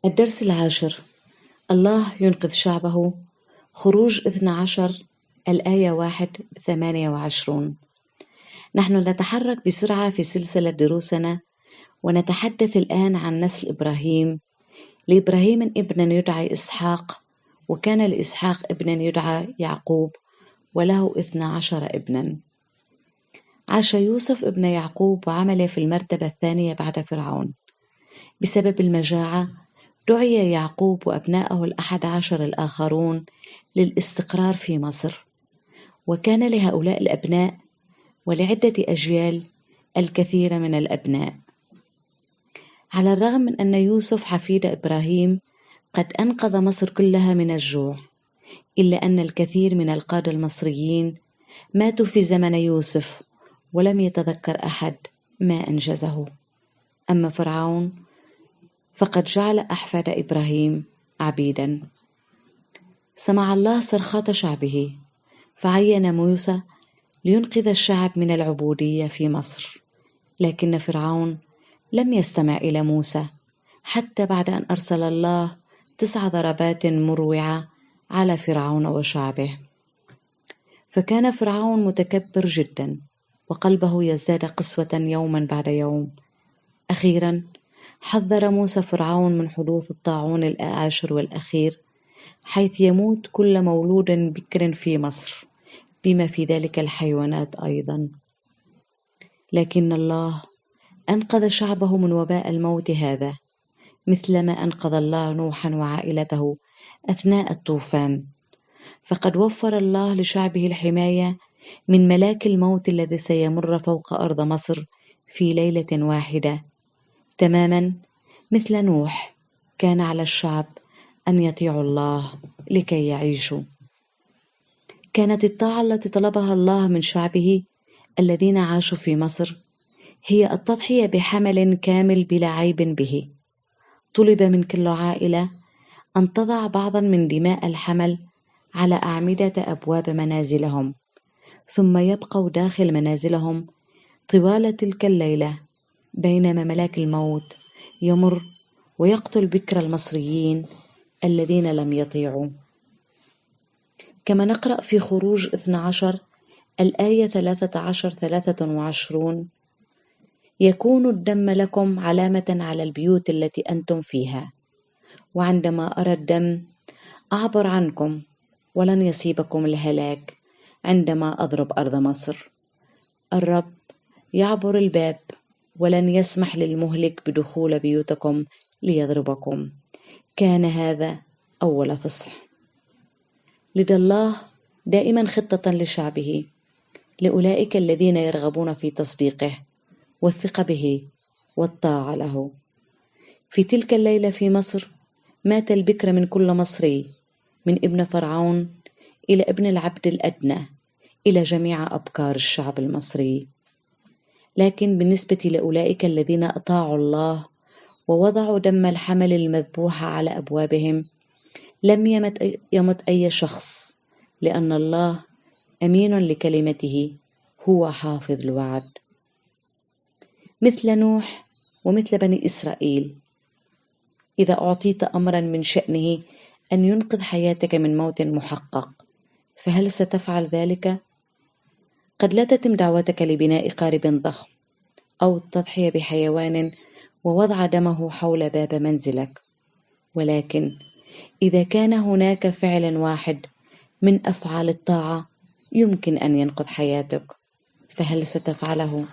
الدرس العاشر: الله ينقذ شعبه. خروج 12 الآية 1-28. نحن نتحرك بسرعة في سلسلة دروسنا، ونتحدث الآن عن نسل إبراهيم. لإبراهيم ابنا يدعى إسحاق، وكان لإسحاق ابنا يدعى يعقوب، وله 12 ابنا. عاش يوسف ابن يعقوب وعمل في المرتبة الثانية بعد فرعون. بسبب المجاعة دعي يعقوب وأبناءه 11 الآخرون للاستقرار في مصر، وكان لهؤلاء الأبناء ولعدة أجيال الكثير من الأبناء. على الرغم من أن يوسف حفيد إبراهيم قد أنقذ مصر كلها من الجوع، إلا أن الكثير من القادة المصريين ماتوا في زمن يوسف، ولم يتذكر أحد ما أنجزه. أما فرعون فقد جعل أحفاد إبراهيم عبيدا. سمع الله صرخات شعبه، فعين موسى لينقذ الشعب من العبودية في مصر، لكن فرعون لم يستمع إلى موسى حتى بعد أن أرسل الله 9 ضربات مروعة على فرعون وشعبه. فكان فرعون متكبر جدا، وقلبه يزداد قسوة يوما بعد يوم. أخيرا حذر موسى فرعون من حدوث الطاعون العاشر والأخير، حيث يموت كل مولود بكر في مصر، بما في ذلك الحيوانات أيضا. لكن الله أنقذ شعبه من وباء الموت هذا، مثلما أنقذ الله نوحا وعائلته أثناء الطوفان. فقد وفر الله لشعبه الحماية من ملاك الموت الذي سيمر فوق أرض مصر في ليلة واحدة، تماما مثل نوح. كان على الشعب أن يطيعوا الله لكي يعيشوا. كانت الطاعة التي طلبها الله من شعبه الذين عاشوا في مصر هي التضحية بحمل كامل بلا عيب به. طلب من كل عائلة أن تضع بعضا من دماء الحمل على أعمدة أبواب منازلهم، ثم يبقوا داخل منازلهم طوال تلك الليلة، بينما ملاك الموت يمر ويقتل بكر المصريين الذين لم يطيعوا. كما نقرأ في خروج 12 الآية 13-23: يكون الدم لكم علامة على البيوت التي أنتم فيها، وعندما أرى الدم أعبر عنكم، ولن يصيبكم الهلاك عندما أضرب أرض مصر. الرب يعبر الباب، ولن يسمح للمهلك بدخول بيوتكم ليضربكم. كان هذا أول فصح. لدى الله دائما خطة لشعبه، لأولئك الذين يرغبون في تصديقه والثقة به والطاعة له. في تلك الليلة في مصر مات البكر من كل مصري، من ابن فرعون إلى ابن العبد الأدنى، إلى جميع أبكار الشعب المصري. لكن بالنسبة لأولئك الذين أطاعوا الله ووضعوا دم الحمل المذبوح على أبوابهم، لم يمت أي شخص، لأن الله أمين لكلمته، هو حافظ الوعد. مثل نوح ومثل بني إسرائيل، إذا أعطيت أمرا من شأنه أن ينقذ حياتك من موت محقق، فهل ستفعل ذلك؟ قد لا تتم دعوتك لبناء قارب ضخم أو التضحية بحيوان ووضع دمه حول باب منزلك، ولكن إذا كان هناك فعل واحد من أفعال الطاعة يمكن أن ينقذ حياتك، فهل ستفعله؟